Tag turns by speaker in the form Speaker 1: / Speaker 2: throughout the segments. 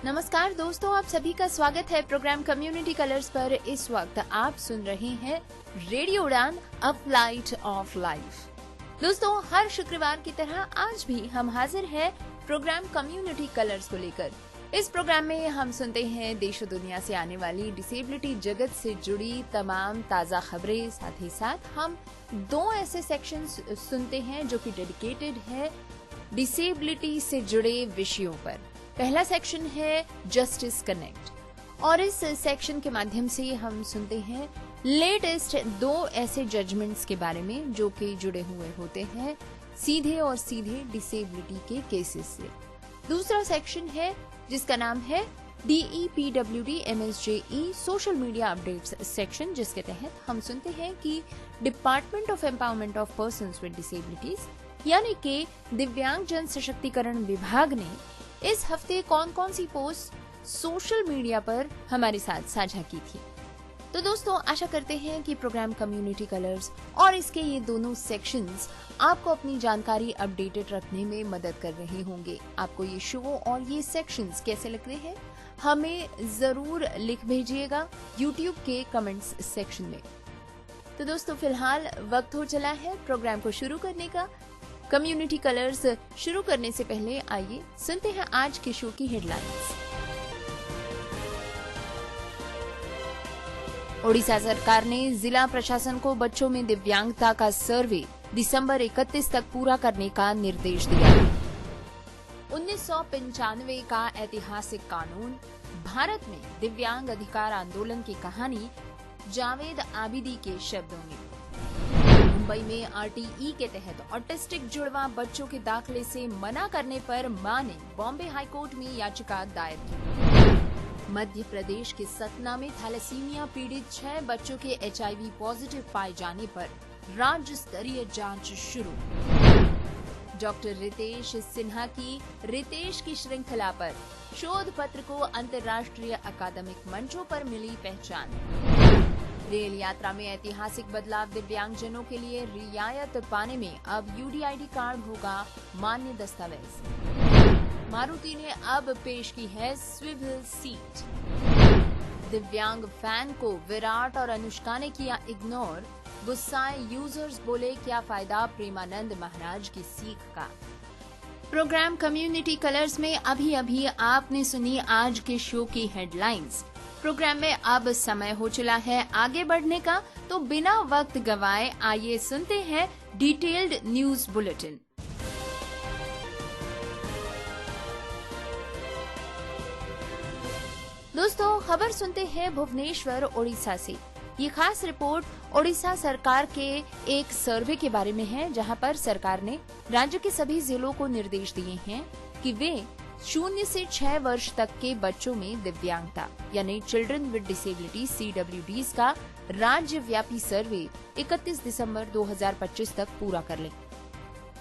Speaker 1: नमस्कार दोस्तों, आप सभी का स्वागत है प्रोग्राम कम्युनिटी कलर्स पर। इस वक्त आप सुन रहे हैं रेडियो उड़ान, अ फ्लाइट ऑफ लाइफ। दोस्तों, हर शुक्रवार की तरह आज भी हम हाजिर हैं प्रोग्राम कम्युनिटी कलर्स को लेकर। इस प्रोग्राम में हम सुनते हैं देश और दुनिया से आने वाली डिसेबिलिटी जगत से जुड़ी तमाम ताजा खबरें। साथ ही साथ हम दो ऐसे सेक्शंस सुनते हैं जो कि डेडिकेटेड है डिसेबिलिटी से जुड़े विषयों पर। पहला सेक्शन है जस्टिस कनेक्ट और इस सेक्शन के माध्यम से हम सुनते हैं लेटेस्ट दो ऐसे जजमेंट्स के बारे में जो कि जुड़े हुए होते हैं सीधे डिसेबिलिटी के केसेस से। दूसरा सेक्शन है जिसका नाम है DEPWD MSJE social media updates section, जिसके तहत हम सुनते हैं कि department of empowerment of persons with disabilities यानी कि दिव्यांग जन सशक्तिकरण विभाग ने इस हफ्ते कौन कौन सी पोस्ट सोशल मीडिया पर हमारे साथ साझा की थी। तो दोस्तों, आशा करते हैं कि प्रोग्राम कम्युनिटी कलर्स और इसके ये दोनों सेक्शंस आपको अपनी जानकारी अपडेटेड रखने में मदद कर रहे होंगे। आपको ये शो और ये सेक्शंस कैसे लग रहे हैं हमें जरूर लिख भेजिएगा YouTube के कमेंट्स सेक्शन में। तो दोस्तों, फिलहाल वक्त हो चला है प्रोग्राम को शुरू करने का। कम्युनिटी कलर्स शुरू करने से पहले आइए सुनते हैं आज के शो की हेडलाइंस। ओडिशा सरकार ने जिला प्रशासन को बच्चों में दिव्यांगता का सर्वे दिसंबर 31 तक पूरा करने का निर्देश दिया। 1995 का ऐतिहासिक कानून, भारत में दिव्यांग अधिकार आंदोलन की कहानी जावेद आबिदी के शब्दों में। मुंबई में RTE के तहत ऑटिस्टिक जुड़वा बच्चों के दाखिले से मना करने पर मां ने बॉम्बे हाईकोर्ट में याचिका दायर की। मध्य प्रदेश के सतना में थैलेसीमिया पीड़ित 6 बच्चों के HIV पॉजिटिव पाए जाने पर राज्य स्तरीय जांच शुरू। डॉक्टर रितेश सिन्हा की रितेश की श्रृंखला पर शोध पत्र को अंतर्राष्ट्रीय अकादमिक मंचों पर मिली पहचान। रेल यात्रा में ऐतिहासिक बदलाव, दिव्यांगजनों के लिए रियायत पाने में अब UDID कार्ड होगा मान्य दस्तावेज। मारुति ने अब पेश की है स्विvel सीट। दिव्यांग फैन को विराट और अनुष्का ने किया इग्नोर, गुस्साए यूजर्स बोले क्या फायदा प्रेमानंद महाराज की सीख का। प्रोग्राम कम्युनिटी कलर्स में अभी आपने सुनी आज के शो की हेडलाइंस। प्रोग्राम में अब समय हो चला है आगे बढ़ने का, तो बिना वक्त गवाए आइए सुनते हैं डिटेल्ड न्यूज बुलेटिन। दोस्तों, खबर सुनते हैं भुवनेश्वर ओडिशा से। ये खास रिपोर्ट ओडिशा सरकार के एक सर्वे के बारे में है, जहां पर सरकार ने राज्य के सभी जिलों को निर्देश दिए हैं कि वे 0 से 6 वर्ष तक के बच्चों में दिव्यांगता यानी चिल्ड्रन विद डिसेबिलिटी CWDs का राज्य व्यापी सर्वे 31 दिसंबर 2025 तक पूरा कर लें।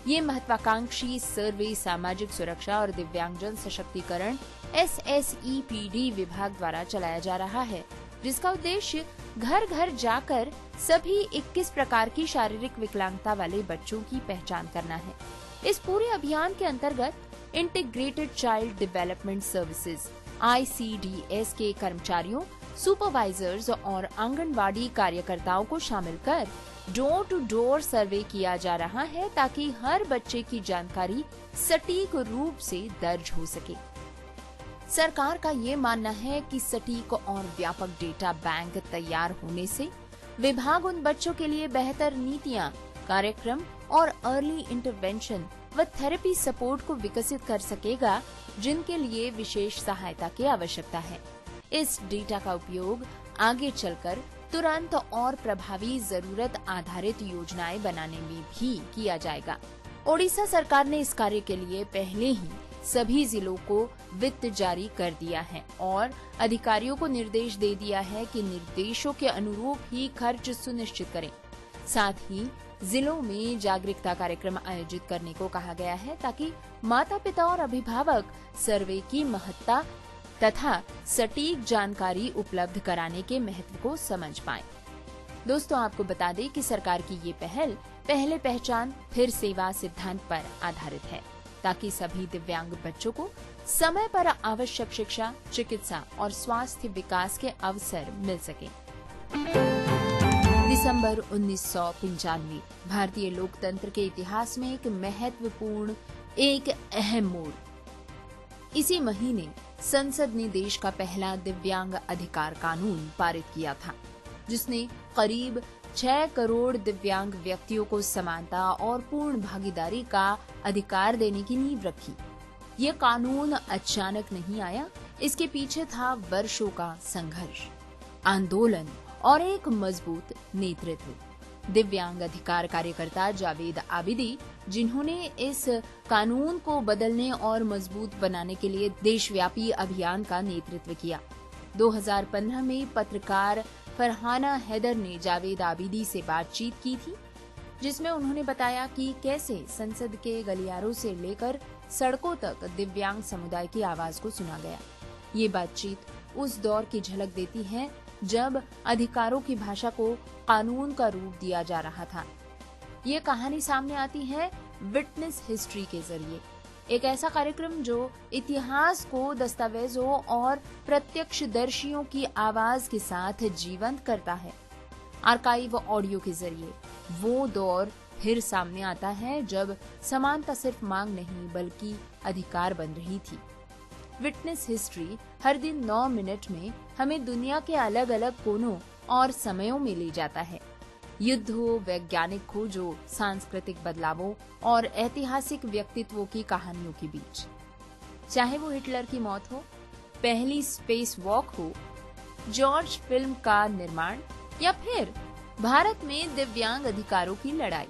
Speaker 1: ये महत्वाकांक्षी सर्वे सामाजिक सुरक्षा और दिव्यांगजन सशक्तिकरण SSEPD विभाग द्वारा चलाया जा रहा है, जिसका उद्देश्य घर घर जाकर सभी 21 प्रकार की शारीरिक विकलांगता वाले बच्चों की पहचान करना है। इस पूरे अभियान के अंतर्गत integrated child development services ICDS के कर्मचारियों, सुपरवाइजर्स और आंगनवाड़ी कार्यकर्ताओं को शामिल कर डोर टू डोर सर्वे किया जा रहा है, ताकि हर बच्चे की जानकारी सटीक रूप से दर्ज हो सके। सरकार का ये मानना है कि सटीक और व्यापक डेटा बैंक तैयार होने से विभाग उन बच्चों के लिए बेहतर नीतियां, कार्यक्रम और अर्ली इंटरवेंशन व थेरेपी सपोर्ट को विकसित कर सकेगा, जिनके लिए विशेष सहायता की आवश्यकता है। इस डेटा का उपयोग आगे चलकर तुरंत और प्रभावी जरूरत आधारित योजनाएं बनाने में भी किया जाएगा। ओडिशा सरकार ने इस कार्य के लिए पहले ही सभी जिलों को वित्त जारी कर दिया है और अधिकारियों को निर्देश दे दिया है कि निर्देशों के अनुरूप ही खर्च सुनिश्चित करें। साथ ही जिलों में जागरूकता कार्यक्रम आयोजित करने को कहा गया है, ताकि माता पिता और अभिभावक सर्वे की महत्ता तथा सटीक जानकारी उपलब्ध कराने के महत्व को समझ पाएं। दोस्तों, आपको बता दें कि सरकार की ये पहल पहले पहचान फिर सेवा सिद्धांत पर आधारित है, ताकि सभी दिव्यांग बच्चों को समय पर आवश्यक शिक्षा, चिकित्सा और स्वास्थ्य विकास के अवसर मिल सके। दिसंबर 1995 भारतीय लोकतंत्र के इतिहास में एक महत्वपूर्ण, एक अहम मोड़। इसी महीने संसद ने देश का पहला दिव्यांग अधिकार कानून पारित किया था, जिसने करीब 6 करोड़ दिव्यांग व्यक्तियों को समानता और पूर्ण भागीदारी का अधिकार देने की नींव रखी। ये कानून अचानक नहीं आया, इसके पीछे था वर्षों का संघर्ष, आंदोलन और एक मजबूत नेतृत्व। दिव्यांग अधिकार कार्यकर्ता जावेद आबिदी, जिन्होंने इस कानून को बदलने और मजबूत बनाने के लिए देशव्यापी अभियान का नेतृत्व किया। 2015 में पत्रकार फरहाना हैदर ने जावेद आबिदी से बातचीत की थी, जिसमें उन्होंने बताया कि कैसे संसद के गलियारों से लेकर सड़कों तक दिव्यांग समुदाय की आवाज को सुना गया। ये बातचीत उस दौर की झलक देती है जब अधिकारों की भाषा को कानून का रूप दिया जा रहा था। ये कहानी सामने आती है विटनेस हिस्ट्री के जरिए, एक ऐसा कार्यक्रम जो इतिहास को दस्तावेजों और प्रत्यक्षदर्शियों की आवाज के साथ जीवंत करता है। आर्काइव ऑडियो के जरिए वो दौर फिर सामने आता है जब समानता सिर्फ मांग नहीं बल्कि अधिकार बन रही थी। विटनेस हिस्ट्री हर दिन 9 मिनट में हमें दुनिया के अलग अलग कोनों और समयों में ले जाता है। युद्ध हो, वैज्ञानिक खोजों, सांस्कृतिक बदलावों और ऐतिहासिक व्यक्तित्वों की कहानियों के बीच। चाहे वो हिटलर की मौत हो, पहली स्पेस वॉक हो, जॉर्ज फिल्म का निर्माण या फिर भारत में दिव्यांग अधिकारों की लड़ाई,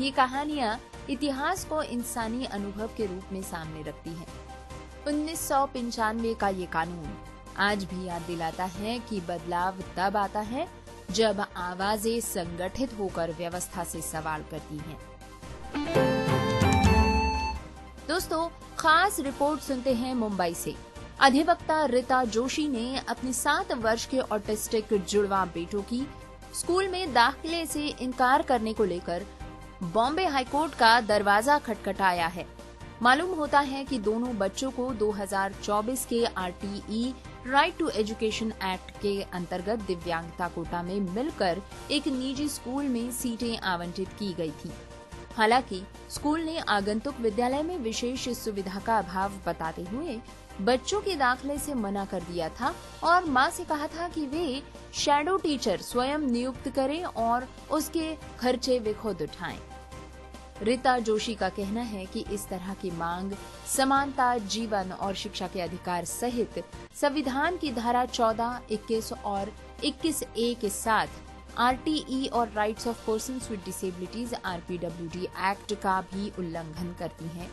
Speaker 1: ये कहानियां इतिहास को इंसानी अनुभव के रूप में सामने रखती हैं। 1995 का ये कानून आज भी याद दिलाता है कि बदलाव तब आता है जब आवाजें संगठित होकर व्यवस्था से सवाल करती हैं। दोस्तों, खास रिपोर्ट सुनते हैं मुंबई से। अधिवक्ता रीता जोशी ने अपने 7 वर्ष के ऑटिस्टिक जुड़वा बेटों की स्कूल में दाखिले से इनकार करने को लेकर बॉम्बे हाईकोर्ट का दरवाजा खटखटाया है। मालूम होता है कि दोनों बच्चों को 2024 के RTE right to education act के अंतर्गत दिव्यांगता कोटा में मिलकर एक निजी स्कूल में सीटें आवंटित की गई थी। हालांकि स्कूल ने आगंतुक विद्यालय में विशेष सुविधा का अभाव बताते हुए बच्चों के दाखिले से मना कर दिया था और मां से कहा था कि वे शैडो टीचर स्वयं नियुक्त करें और उसके खर्चे वे खुद उठाएं। रीता जोशी का कहना है कि इस तरह की मांग समानता, जीवन और शिक्षा के अधिकार सहित संविधान की धारा 14, 21 और 21A के साथ RTE और rights of persons with disabilities RPWD act का भी उल्लंघन करती हैं,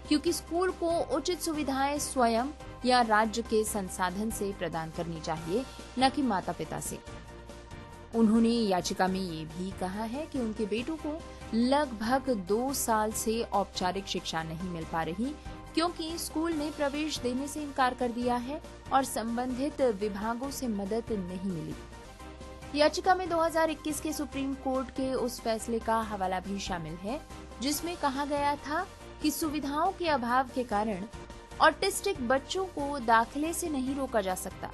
Speaker 1: क्योंकि स्कूल को उचित सुविधाएं स्वयं या राज्य के संसाधन से प्रदान करनी चाहिए, न कि माता पिता से। उन्होंने याचिका में ये भी कहा है कि उनके बेटों को लगभग 2 साल से औपचारिक शिक्षा नहीं मिल पा रही, क्योंकि स्कूल ने प्रवेश देने से इनकार कर दिया है और संबंधित विभागों से मदद नहीं मिली। याचिका में 2021 के सुप्रीम कोर्ट के उस फैसले का हवाला भी शामिल है, जिसमें कहा गया था कि सुविधाओं के अभाव के कारण ऑटिस्टिक बच्चों को दाखिले से नहीं रोका जा सकता।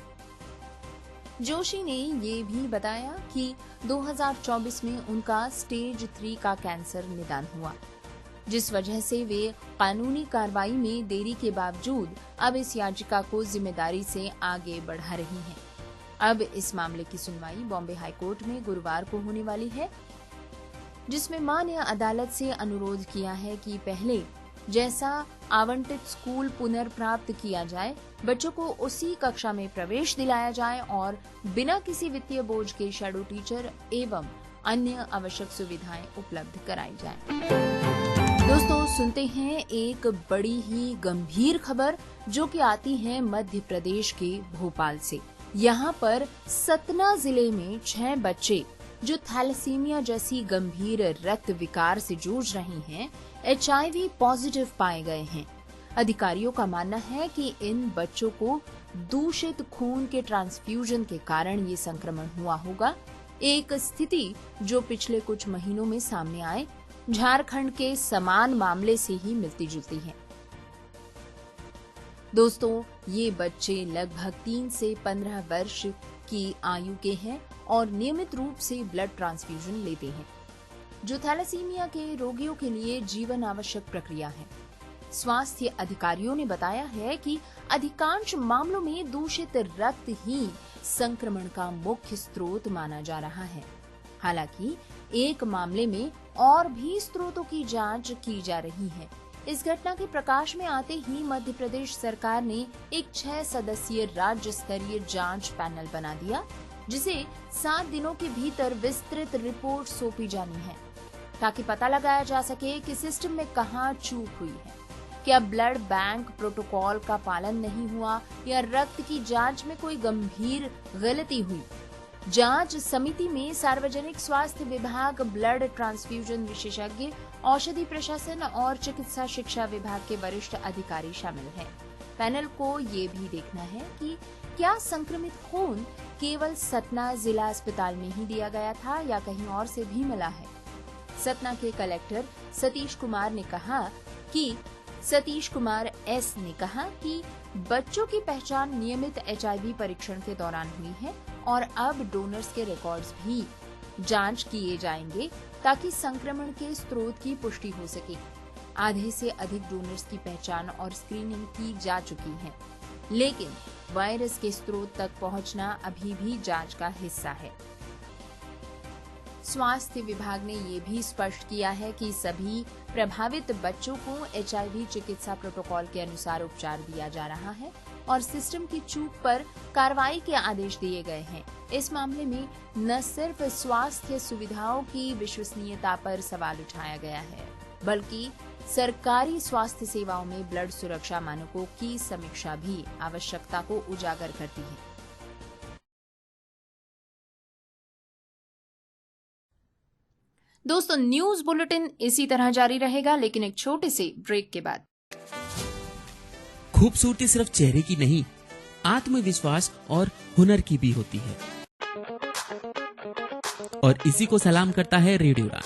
Speaker 1: जोशी ने ये भी बताया कि 2024 में उनका स्टेज 3 का कैंसर निदान हुआ, जिस वजह से वे कानूनी कार्रवाई में देरी के बावजूद अब इस याचिका को जिम्मेदारी से आगे बढ़ा रही हैं। अब इस मामले की सुनवाई बॉम्बे हाईकोर्ट में गुरुवार को होने वाली है, जिसमें मां ने अदालत से अनुरोध किया है कि पहले जैसा आवंटित स्कूल पुनर्प्राप्त किया जाए, बच्चों को उसी कक्षा में प्रवेश दिलाया जाए और बिना किसी वित्तीय बोझ के शैडो टीचर एवं अन्य आवश्यक सुविधाएं उपलब्ध कराई जाएं। दोस्तों, सुनते हैं एक बड़ी ही गंभीर खबर जो कि आती है मध्य प्रदेश के भोपाल से। यहाँ पर सतना जिले में 6 बच्चे जो थैलेसीमिया जैसी गंभीर रक्त विकार से जूझ रहे हैं, HIV पॉजिटिव पाए गए हैं। अधिकारियों का मानना है कि इन बच्चों को दूषित खून के ट्रांसफ्यूजन के कारण ये संक्रमण हुआ होगा, एक स्थिति जो पिछले कुछ महीनों में सामने आए झारखंड के समान मामले से ही मिलती जुलती है। दोस्तों, ये बच्चे लगभग 3 से 15 वर्ष की आयु के हैं और नियमित रूप से ब्लड ट्रांसफ्यूजन लेते हैं, जो थैलेसीमिया के रोगियों के लिए जीवन आवश्यक प्रक्रिया है। स्वास्थ्य अधिकारियों ने बताया है कि अधिकांश मामलों में दूषित रक्त ही संक्रमण का मुख्य स्रोत माना जा रहा है। हालांकि एक मामले में और भी स्रोतों की जांच की जा रही है। इस घटना के प्रकाश में आते ही मध्य प्रदेश सरकार ने एक 6 सदस्यीय राज्य स्तरीय जांच पैनल बना दिया, जिसे 7 दिनों के भीतर विस्तृत रिपोर्ट सौंपी जानी है, ताकि पता लगाया जा सके कि सिस्टम में कहां चूक हुई है। क्या ब्लड बैंक प्रोटोकॉल का पालन नहीं हुआ या रक्त की जांच में कोई गंभीर गलती हुई। जांच समिति में सार्वजनिक स्वास्थ्य विभाग, ब्लड ट्रांसफ्यूजन विशेषज्ञ, औषधि प्रशासन और चिकित्सा शिक्षा विभाग के वरिष्ठ अधिकारी शामिल हैं। पैनल को ये भी देखना है कि क्या संक्रमित खून केवल सतना जिला अस्पताल में ही दिया गया था या कहीं और से भी मिला है। सतना के कलेक्टर सतीश कुमार एस ने कहा कि बच्चों की पहचान नियमित HIV परीक्षण के दौरान हुई है और अब डोनर्स के रिकॉर्ड्स भी जांच किए जाएंगे ताकि संक्रमण के स्रोत की पुष्टि हो सके। आधे से अधिक डोनर्स की पहचान और स्क्रीनिंग की जा चुकी है, लेकिन वायरस के स्रोत तक पहुंचना अभी भी जांच का हिस्सा है। स्वास्थ्य विभाग ने ये भी स्पष्ट किया है कि सभी प्रभावित बच्चों को HIV चिकित्सा प्रोटोकॉल के अनुसार उपचार दिया जा रहा है और सिस्टम की चूक पर कार्रवाई के आदेश दिए गए हैं। इस मामले में न सिर्फ स्वास्थ्य सुविधाओं की विश्वसनीयता पर सवाल उठाया गया है, बल्कि सरकारी स्वास्थ्य सेवाओं में ब्लड सुरक्षा मानकों की समीक्षा भी आवश्यकता को उजागर करती है। दोस्तों, न्यूज बुलेटिन इसी तरह जारी रहेगा, लेकिन एक छोटे से ब्रेक के बाद।
Speaker 2: खूबसूरती सिर्फ चेहरे की नहीं, आत्मविश्वास और हुनर की भी होती है, और इसी को सलाम करता है रेडियो उड़ान।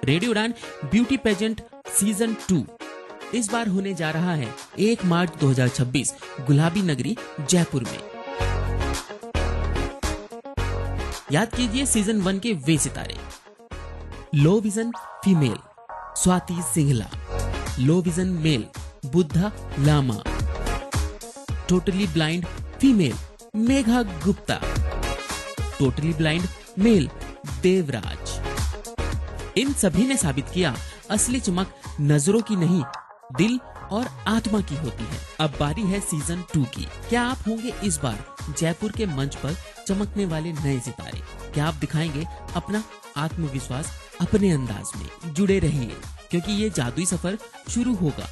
Speaker 2: रेडियो उड़ान ब्यूटी पेजेंट सीजन 2 इस बार होने जा रहा है 1 मार्च 2026 गुलाबी नगरी जयपुर में। याद कीजिए सीजन 1 के वे सितारे: low vision female Swati Singhla, low vision male Buddha Lama, totally blind female Megha Gupta, totally blind male Devraj. इन सभी ने साबित किया असली चमक नजरों की नहीं, दिल और आत्मा की होती है। अब बारी है सीजन 2 की। क्या आप होंगे इस बार जयपुर के मंच पर चमकने वाले नए सितारे? क्या आप दिखाएंगे अपना आत्मविश्वास अपने अंदाज में? जुड़े रहिए, क्योंकि ये जादुई सफर शुरू होगा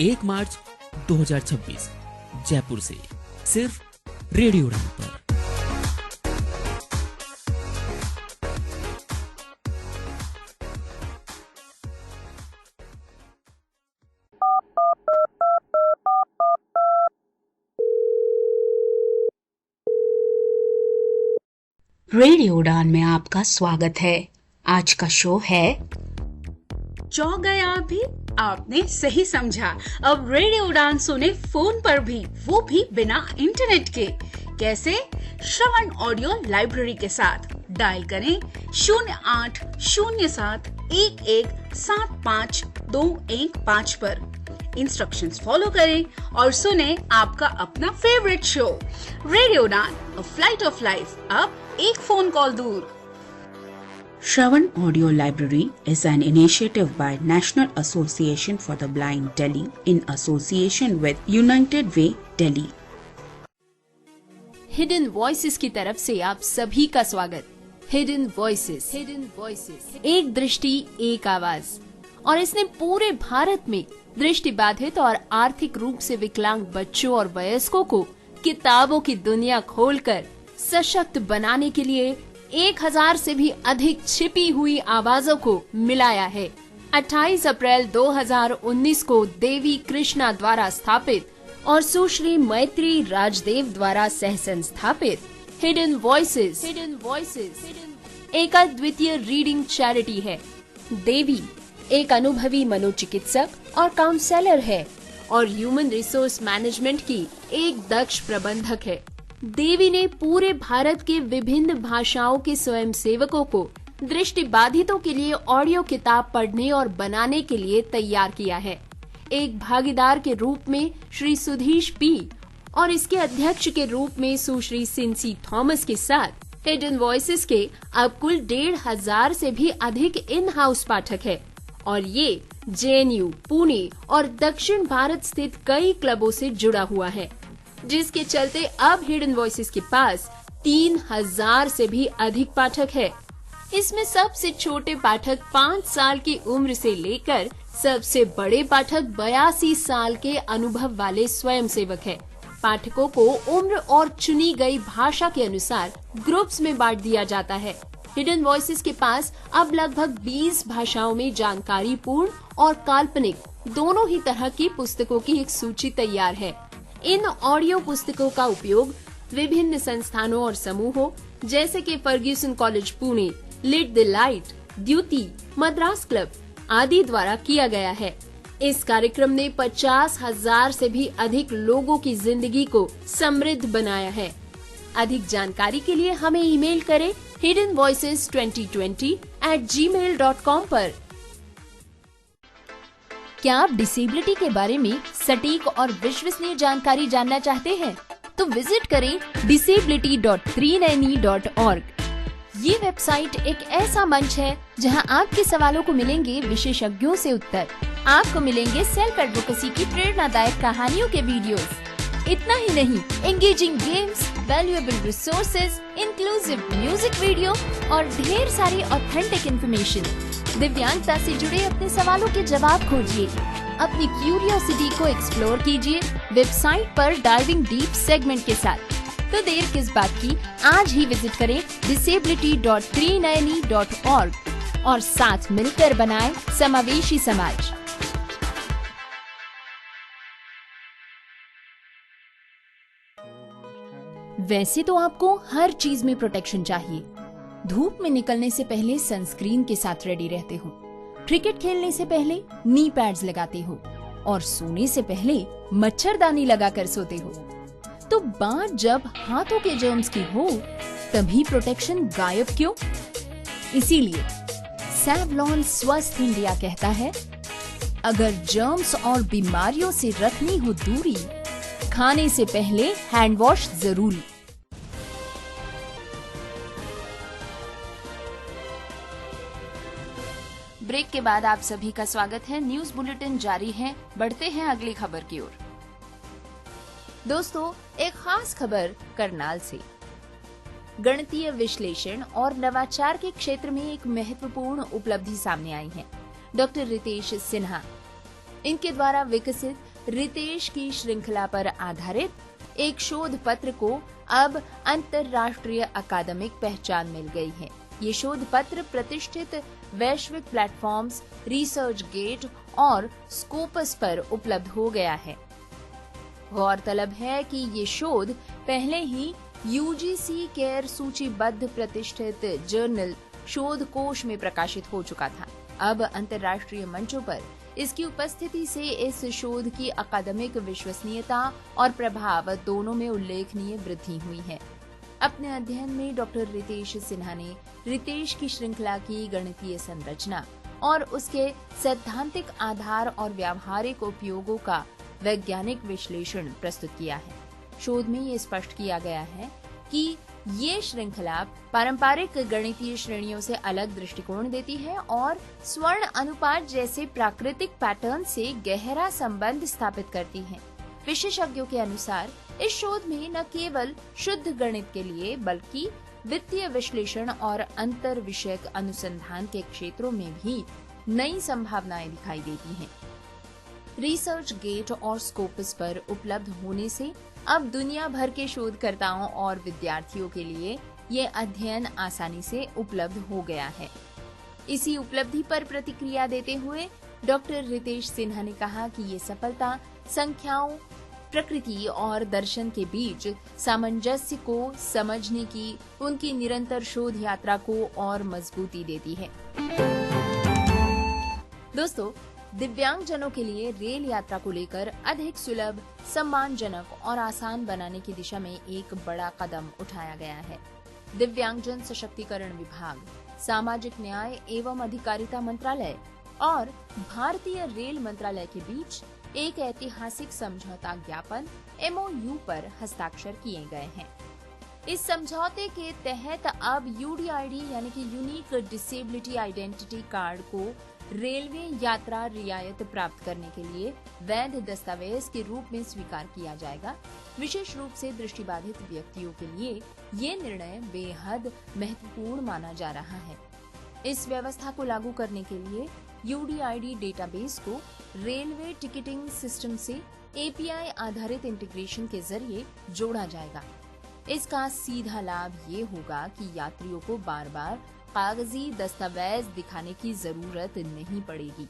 Speaker 2: 1 मार्च 2026 जयपुर से, सिर्फ रेडियो उड़ान पर।
Speaker 3: रेडियो उड़ान में आपका स्वागत है। आज का शो है
Speaker 4: चौंक गए आप भी? आपने सही समझा। अब रेडियो उड़ान सुने फोन पर भी, वो भी बिना इंटरनेट के। कैसे? श्रवण ऑडियो लाइब्रेरी के साथ। डायल करें 0801175215 पर। इंस्ट्रक्शंस फॉलो करें और सुने आपका अपना फेवरेट शो रेडियो उड़ान, अ फ्लाइट ऑफ लाइफ, अब एक फोन कॉल दूर।
Speaker 3: Shravan Audio Library is an initiative by National Association for the Blind Delhi in association with United Way Delhi.
Speaker 1: Hidden voices की तरफ से आप सभी का स्वागत। हिडन वॉइसेस, एक दृष्टि एक आवाज, और इसने पूरे भारत में दृष्टि बाधित और आर्थिक रूप से विकलांग बच्चों और वयस्कों को किताबों की दुनिया खोलकर सशक्त बनाने के लिए 1000 से भी अधिक छिपी हुई आवाजों को मिलाया है। 28 अप्रैल 2019 को देवी कृष्णा द्वारा स्थापित और सुश्री मैत्री राजदेव द्वारा सह संस्थापित हिडन वॉइसेस एक अद्वितीय रीडिंग चैरिटी है। देवी एक अनुभवी मनोचिकित्सक और काउंसलर है
Speaker 5: और ह्यूमन रिसोर्स मैनेजमेंट की एक दक्ष प्रबंधक है। देवी ने पूरे भारत के विभिन्न भाषाओं के स्वयंसेवकों को दृष्टिबाधितों के लिए ऑडियो किताब पढ़ने और बनाने के लिए तैयार किया है। एक भागीदार के रूप में श्री सुधीश पी और इसके अध्यक्ष के रूप में सुश्री सिंसी थॉमस के साथ हिडन वॉइसेस के अब कुल 1,500 से भी अधिक इन हाउस पाठक है और ये JNU, पुणे और दक्षिण भारत स्थित कई क्लबों से जुड़ा हुआ है, जिसके चलते अब हिडन वॉइसेस के पास 3,000 से भी अधिक पाठक है। इसमें सबसे छोटे पाठक 5 साल की उम्र से लेकर सबसे बड़े पाठक 82 साल के अनुभव वाले स्वयंसेवक है। पाठकों को उम्र और चुनी गई भाषा के अनुसार ग्रुप्स में बांट दिया जाता है। हिडन वॉइसेस के पास अब लगभग 20 भाषाओं में जानकारी पूर्ण और काल्पनिक दोनों ही तरह की पुस्तकों की एक सूची तैयार है। इन ऑडियो पुस्तकों का उपयोग विभिन्न संस्थानों और समूहों जैसे कि Ferguson college Pune, Lit the Light, Dyuti, Madras club आदि द्वारा किया गया है। इस कार्यक्रम ने 50,000 से भी अधिक लोगों की जिंदगी को समृद्ध बनाया है। अधिक जानकारी के लिए हमें ईमेल करें hiddenvoices2020@gmail.com पर।
Speaker 1: क्या आप डिसेबिलिटी के बारे में सटीक और विश्वसनीय जानकारी जानना चाहते हैं? तो विजिट करें disability.390.org। ये वेबसाइट एक ऐसा मंच है जहां आपके सवालों को मिलेंगे विशेषज्ञों से उत्तर। आपको मिलेंगे सेल्फ एडवोकेसी की प्रेरणादायक कहानियों के वीडियोस। इतना ही नहीं, engaging games, valuable resources, inclusive music video और ढेर सारी ऑथेंटिक इन्फॉर्मेशन। दिव्यांगता से जुड़े अपने सवालों के जवाब खोजिए, अपनी क्यूरियोसिटी को एक्सप्लोर कीजिए वेबसाइट पर डाइविंग डीप सेगमेंट के साथ। तो देर किस बात की, आज ही विजिट करें disability.390.org और साथ मिलकर बनाएं समावेशी समाज। वैसे तो आपको हर चीज में प्रोटेक्शन चाहिए। धूप में निकलने से पहले सनस्क्रीन के साथ रेडी रहते हो, क्रिकेट खेलने से पहले नी पैड्स लगाते हो और सोने से पहले मच्छरदानी लगाकर सोते हो। तो बात जब हाथों के जर्म्स की हो तभी प्रोटेक्शन गायब क्यों? इसीलिए सैवलॉन स्वस्थ इंडिया कहता है, अगर जर्म्स और बीमारियों से रखनी हो दूरी, खाने से पहले हैंड वॉश जरूरी। ब्रेक के बाद आप सभी का स्वागत है। न्यूज बुलेटिन जारी है, बढ़ते हैं अगली खबर की ओर। दोस्तों, एक खास खबर करनाल से। गणितीय विश्लेषण और नवाचार के क्षेत्र में एक महत्वपूर्ण उपलब्धि सामने आई है। डॉक्टर रितेश सिन्हा, इनके द्वारा विकसित रितेश की श्रृंखला पर आधारित एक शोध पत्र को अब अंतर्राष्ट्रीय अकादमिक पहचान मिल गई है। ये शोध पत्र प्रतिष्ठित वैश्विक प्लेटफॉर्म्स रिसर्च गेट और स्कोपस पर उपलब्ध हो गया है। गौरतलब है कि ये शोध पहले ही UGC केयर सूचीबद्ध प्रतिष्ठित जर्नल शोध कोश में प्रकाशित हो चुका था। अब अंतर्राष्ट्रीय मंचों पर इसकी उपस्थिति से इस शोध की अकादमिक विश्वसनीयता और प्रभाव दोनों में उल्लेखनीय वृद्धि हुई है। अपने अध्ययन में डॉक्टर रितेश सिन्हा ने रितेश की श्रृंखला की गणितीय संरचना और उसके सैद्धांतिक आधार और व्यावहारिक उपयोगों का वैज्ञानिक विश्लेषण प्रस्तुत किया है। शोध में ये स्पष्ट किया गया है कि ये श्रृंखला पारंपरिक गणितीय श्रेणियों से अलग दृष्टिकोण देती है और स्वर्ण अनुपात जैसे प्राकृतिक पैटर्न से गहरा संबंध स्थापित करती है। विशेषज्ञों के अनुसार इस शोध में न केवल शुद्ध गणित के लिए बल्कि वित्तीय विश्लेषण और अंतर विषयक अनुसंधान के क्षेत्रों में भी नई संभावनाएं दिखाई देती हैं। रिसर्च गेट और स्कोपस पर उपलब्ध होने से अब दुनिया भर के शोधकर्ताओं और विद्यार्थियों के लिए ये अध्ययन आसानी से उपलब्ध हो गया है। इसी उपलब्धि पर प्रतिक्रिया देते हुए डॉक्टर रितेश सिन्हा ने कहा कि ये सफलता संख्याओं, प्रकृति और दर्शन के बीच सामंजस्य को समझने की उनकी निरंतर शोध यात्रा को और मजबूती देती है। दोस्तों, दिव्यांगजनों के लिए रेल यात्रा को लेकर अधिक सुलभ, सम्मानजनक और आसान बनाने की दिशा में एक बड़ा कदम उठाया गया है। दिव्यांगजन सशक्तिकरण विभाग, सामाजिक न्याय एवं अधिकारिता मंत्रालय और भारतीय रेल मंत्रालय के बीच एक ऐतिहासिक समझौता ज्ञापन MOU पर हस्ताक्षर किए गए हैं। इस समझौते के तहत अब UDID यानी कि यूनिक डिसेबिलिटी आइडेंटिटी कार्ड को रेलवे यात्रा रियायत प्राप्त करने के लिए वैध दस्तावेज के रूप में स्वीकार किया जाएगा। विशेष रूप से दृष्टिबाधित व्यक्तियों के लिए ये निर्णय बेहद महत्वपूर्ण माना जा रहा है। इस व्यवस्था को लागू करने के लिए UDID डेटाबेस को रेलवे टिकटिंग सिस्टम से API आधारित इंटीग्रेशन के जरिए जोड़ा जाएगा। इसका सीधा लाभ ये होगा कि यात्रियों को बार बार कागजी दस्तावेज दिखाने की जरूरत नहीं पड़ेगी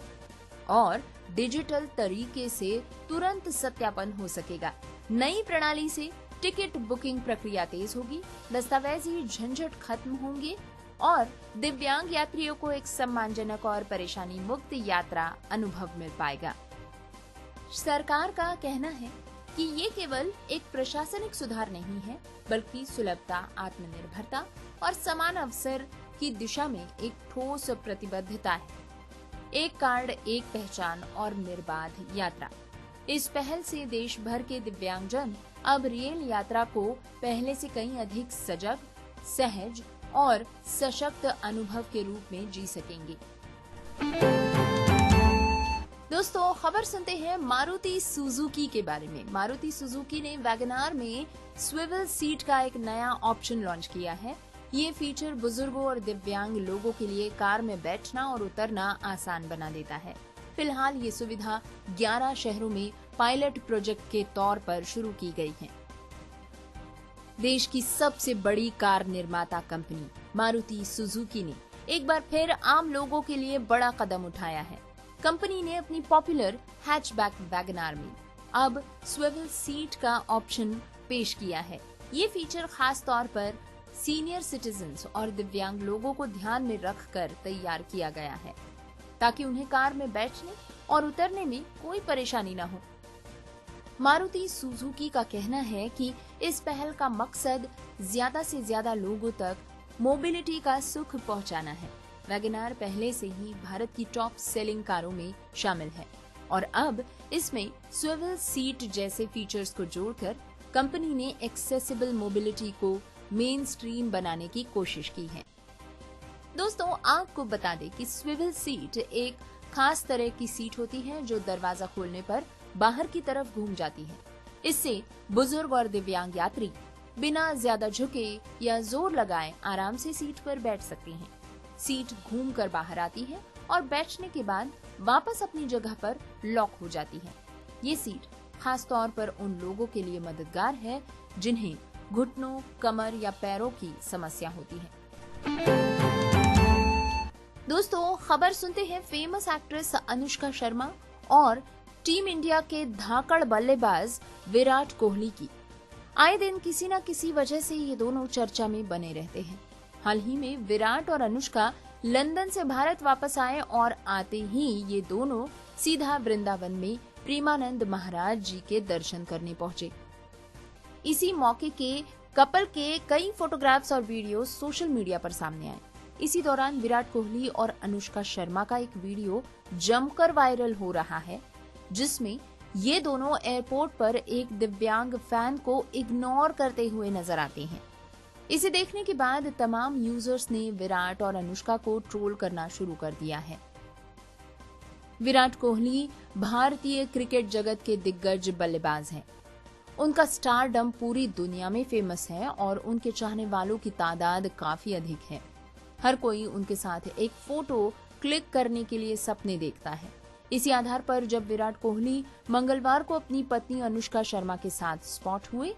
Speaker 1: और डिजिटल तरीके से तुरंत सत्यापन हो सकेगा। नई प्रणाली से टिकट बुकिंग प्रक्रिया तेज होगी, दस्तावेजी झंझट खत्म होंगे और दिव्यांग यात्रियों को एक सम्मानजनक और परेशानी मुक्त यात्रा अनुभव मिल पाएगा। सरकार का कहना है कि ये केवल एक प्रशासनिक सुधार नहीं है, बल्कि सुलभता, आत्मनिर्भरता और समान अवसर की दिशा में एक ठोस प्रतिबद्धता है। एक कार्ड, एक पहचान और निर्बाध यात्रा। इस पहल से देश भर के दिव्यांगजन अब रेल यात्रा को पहले से कहीं अधिक सजग, सहज और सशक्त अनुभव के रूप में जी सकेंगे। दोस्तों, खबर सुनते हैं मारुति सुजुकी के बारे में। मारुति सुजुकी ने वैगनार में स्विवल सीट का एक नया ऑप्शन लॉन्च किया है। ये फीचर बुजुर्गों और दिव्यांग लोगों के लिए कार में बैठना और उतरना आसान बना देता है। फिलहाल ये सुविधा 11 शहरों में पायलट प्रोजेक्ट के तौर पर शुरू की गई है। देश की सबसे बड़ी कार निर्माता कंपनी मारुति सुजुकी ने एक बार फिर आम लोगों के लिए बड़ा कदम उठाया है। कंपनी ने अपनी पॉपुलर हैचबैक वैगनार में अब स्विवल सीट का ऑप्शन पेश किया है। ये फीचर खास तौर पर सीनियर सिटीजन्स और दिव्यांग लोगों को ध्यान में रखकर तैयार किया गया है, ताकि उन्हें कार में बैठने और उतरने में कोई परेशानी न हो। मारुति सुजुकी का कहना है कि इस पहल का मकसद ज्यादा से ज्यादा लोगों तक मोबिलिटी का सुख पहुंचाना है। वैगनार पहले से ही भारत की टॉप सेलिंग कारों में शामिल है और अब इसमें स्विवल सीट जैसे फीचर्स को जोड़कर कंपनी ने एक्सेसिबल मोबिलिटी को मेन स्ट्रीम बनाने की कोशिश की है। दोस्तों, आपको बता दें कि स्विवल सीट एक खास तरह की सीट होती है जो दरवाजा खोलने पर बाहर की तरफ घूम जाती है। इससे बुजुर्ग और दिव्यांग यात्री बिना ज्यादा झुके या जोर लगाए आराम से सीट पर बैठ सकती हैं। सीट घूमकर बाहर आती है और बैठने के बाद वापस अपनी जगह पर लॉक हो जाती है। ये सीट खास तौर पर उन लोगों के लिए मददगार है जिन्हें घुटनों, कमर या पैरों की समस्या होती है। दोस्तों, खबर सुनते हैं फेमस एक्ट्रेस अनुष्का शर्मा और टीम इंडिया के धाकड़ बल्लेबाज विराट कोहली की। आए दिन किसी न किसी वजह से ये दोनों चर्चा में बने रहते हैं। हाल ही में विराट और अनुष्का लंदन से भारत वापस आए और आते ही ये दोनों सीधा वृंदावन में प्रेमानंद महाराज जी के दर्शन करने पहुंचे। इसी मौके के कपल के कई फोटोग्राफ्स और वीडियो सोशल मीडिया पर सामने आए। इसी दौरान विराट कोहली और अनुष्का शर्मा का एक वीडियो जमकर वायरल हो रहा है, जिसमें ये दोनों एयरपोर्ट पर एक दिव्यांग फैन को इग्नोर करते हुए नजर आते हैं। इसे देखने के बाद तमाम यूजर्स ने विराट और अनुष्का को ट्रोल करना शुरू कर दिया है। विराट कोहली भारतीय क्रिकेट जगत के दिग्गज बल्लेबाज हैं। उनका स्टारडम पूरी दुनिया में फेमस है और उनके चाहने वालों की तादाद काफी अधिक है। हर कोई उनके साथ एक फोटो क्लिक करने के लिए सपने देखता है। इसी आधार पर जब विराट कोहली मंगलवार को अपनी पत्नी अनुष्का शर्मा के साथ स्पॉट हुए,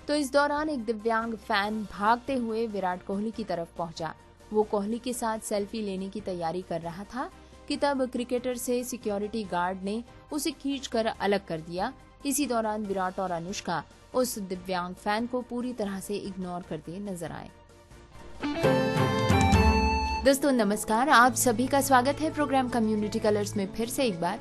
Speaker 1: तो इस दौरान एक दिव्यांग फैन भागते हुए विराट कोहली की तरफ पहुंचा। वो कोहली के साथ सेल्फी लेने की तैयारी कर रहा था कि तब क्रिकेटर से सिक्योरिटी गार्ड ने उसे खींचकर अलग कर दिया। इसी दौरान विराट और अनुष्का उस दिव्यांग फैन को पूरी तरह से इग्नोर करते नजर आए। दोस्तों नमस्कार, आप सभी का स्वागत है प्रोग्राम कम्युनिटी कलर्स में फिर से एक बार।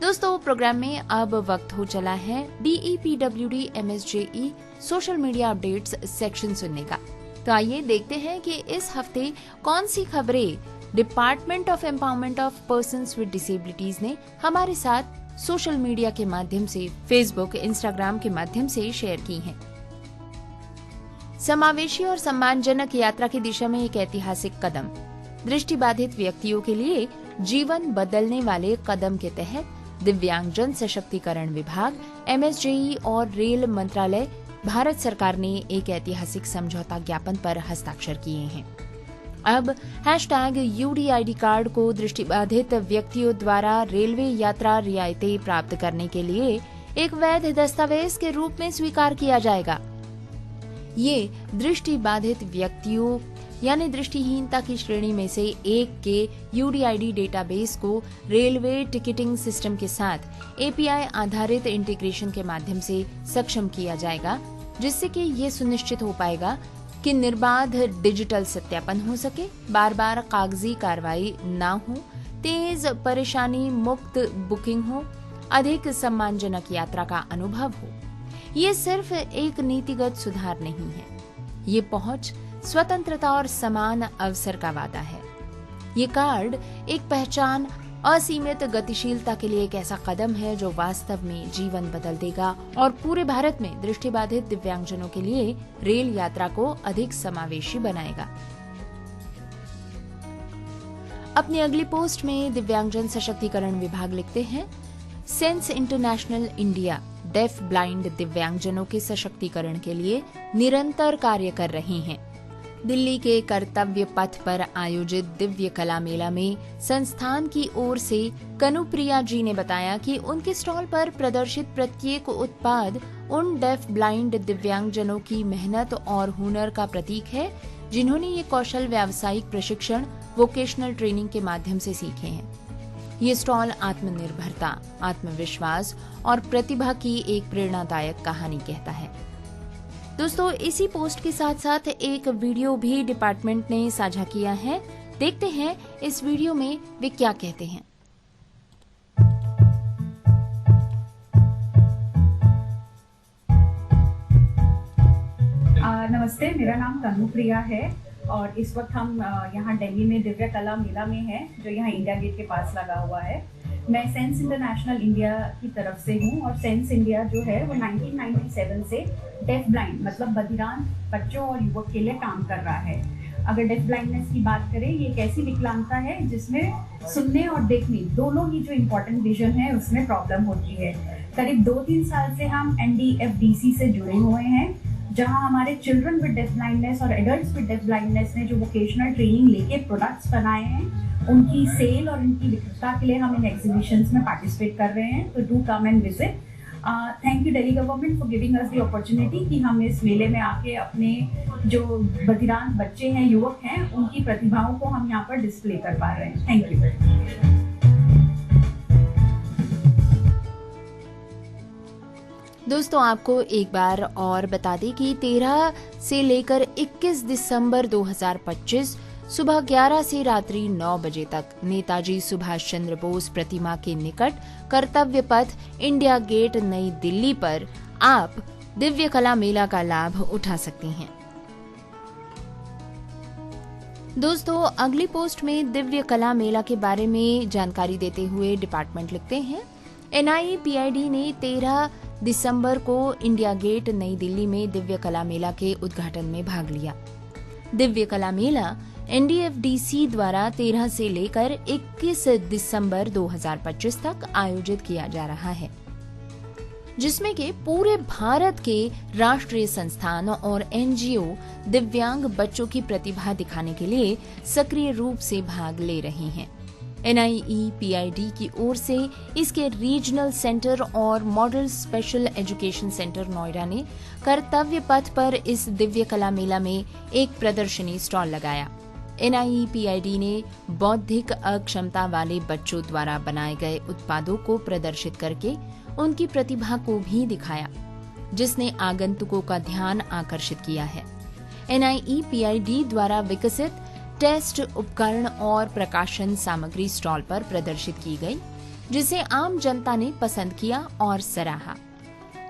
Speaker 1: दोस्तों प्रोग्राम में अब वक्त हो चला है DEPWD MSJE social media updates section सुनने का। तो आइए देखते हैं कि इस हफ्ते कौन सी खबरें department of empowerment of persons with disabilities ने हमारे साथ सोशल मीडिया के माध्यम से, फेसबुक, इंस्टाग्राम के माध्यम से शेयर की हैं। समावेशी और सम्मानजनक यात्रा की दिशा में एक ऐतिहासिक कदम। दृष्टिबाधित व्यक्तियों के लिए जीवन बदलने वाले कदम के तहत दिव्यांगजन सशक्तिकरण विभाग, MSJE और रेल मंत्रालय, भारत सरकार ने एक ऐतिहासिक समझौता ज्ञापन पर हस्ताक्षर किए हैं। अब #UDID कार्ड को दृष्टिबाधित व्यक्तियों द्वारा रेलवे यात्रा रियायतें प्राप्त करने के लिए एक वैध दस्तावेज के रूप में स्वीकार किया जाएगा। ये दृष्टिबाधित व्यक्तियों यानी दृष्टिहीनता की श्रेणी में से एक के UDID डेटाबेस को रेलवे टिकटिंग सिस्टम के साथ API आधारित इंटीग्रेशन के माध्यम से सक्षम किया जाएगा, जिससे कि ये सुनिश्चित हो पाएगा कि निर्बाध डिजिटल सत्यापन हो सके, बार बार कागजी कार्रवाई ना हो, तेज परेशानी मुक्त बुकिंग हो, अधिक सम्मानजनक यात्रा का अनुभव हो। ये सिर्फ एक नीतिगत सुधार नहीं है, ये पहुंच, स्वतंत्रता और समान अवसर का वादा है। ये कार्ड एक पहचान, असीमित गतिशीलता के लिए एक ऐसा कदम है जो वास्तव में जीवन बदल देगा और पूरे भारत में दृष्टिबाधित दिव्यांगजनों के लिए रेल यात्रा को अधिक समावेशी बनाएगा। अपनी अगली पोस्ट में दिव्यांगजन सशक्तिकरण विभाग लिखते हैं, Sense International India deaf blind दिव्यांगजनों के सशक्तिकरण के लिए निरंतर कार्य कर रहे हैं। दिल्ली के कर्तव्य पथ पर आयोजित दिव्य कला मेला में संस्थान की ओर से कनुप्रिया जी ने बताया कि उनके स्टॉल पर प्रदर्शित प्रत्येक उत्पाद उन डेफ ब्लाइंड दिव्यांगजनों की मेहनत और हुनर का प्रतीक है, जिन्होंने ये कौशल व्यावसायिक प्रशिक्षण, वोकेशनल ट्रेनिंग के माध्यम से सीखे हैं। ये स्टॉल आत्मनिर्भरता, आत्मविश्वास और प्रतिभा की एक प्रेरणादायक कहानी कहता है। दोस्तों इसी पोस्ट के साथ साथ एक वीडियो भी डिपार्टमेंट ने साझा किया है। देखते हैं इस वीडियो में वे क्या कहते हैं।
Speaker 6: नमस्ते, मेरा नाम कनुप्रिया है और इस वक्त हम यहाँ दिल्ली में दिव्य कला मेला में हैं, जो यहाँ इंडिया गेट के पास लगा हुआ है। मैं सेंस इंटरनेशनल इंडिया की तरफ से हूँ और सेंस इंडिया जो है वो 1997 से डेफ ब्लाइंड मतलब बधिरान बच्चों और युवक के लिए काम कर रहा है। अगर डेफ ब्लाइंडनेस की बात करें, ये एक ऐसी विकलांगता है जिसमें सुनने और देखने दोनों ही जो इम्पोर्टेंट विजन है उसमें प्रॉब्लम होती है। करीब 2-3 साल से हम NDFDC से जुड़े हुए हैं, जहां हमारे चिल्ड्रन विद डेफ ब्लाइंडनेस और एडल्ट्स विद डेफ ब्लाइंडनेस ने जो वोकेशनल ट्रेनिंग लेके प्रोडक्ट्स बनाए हैं, उनकी सेल और उनकी विक्रेता के लिए हम इन एग्जीबिशंस में पार्टिसिपेट कर रहे हैं। तो do come and visit. Thank you Delhi government for giving us the opportunity कि हम इस मेले में आके अपने जो बधिरान बच्चे हैं, युवक हैं, उनकी प्रतिभाओं को हम यहाँ पर डिस्प्ले कर पा रहे हैं। Thank you.
Speaker 1: दोस्तों आपको एक बार और बता दें कि 13 से लेकर 21 दिसंबर 2025 सुबह 11 से रात्रि 9 बजे तक नेताजी सुभाष चंद्र बोस प्रतिमा के निकट कर्तव्य पथ इंडिया गेट नई दिल्ली पर आप दिव्य कला मेला का लाभ उठा सकते हैं। दोस्तों अगली पोस्ट में दिव्य कला मेला के बारे में जानकारी देते हुए डिपार्टमेंट लिखते हैं, NIEPID ने 13 दिसंबर को इंडिया गेट नई दिल्ली में दिव्य कला मेला के उद्घाटन में भाग लिया। दिव्य कला मेला NDFDC द्वारा 13 से लेकर 21 दिसंबर 2025 तक आयोजित किया जा रहा है, जिसमें के पूरे भारत के राष्ट्रीय संस्थान और NGO दिव्यांग बच्चों की प्रतिभा दिखाने के लिए सक्रिय रूप से भाग ले रहे हैं। NIEPID की ओर से इसके रीजनल सेंटर और model special education centre Noida ने कर्तव्य पथ पर इस दिव्य कला मेला में एक प्रदर्शनी स्टॉल लगाया। NIEPID ने बौद्धिक अक्षमता वाले बच्चों द्वारा बनाए गए उत्पादों को प्रदर्शित करके उनकी प्रतिभा को भी दिखाया, जिसने आगंतुकों का ध्यान आकर्षित किया है। NIEPID द्वारा विकसित टेस्ट उपकरण और प्रकाशन सामग्री स्टॉल पर प्रदर्शित की गई, जिसे आम जनता ने पसंद किया और सराहा।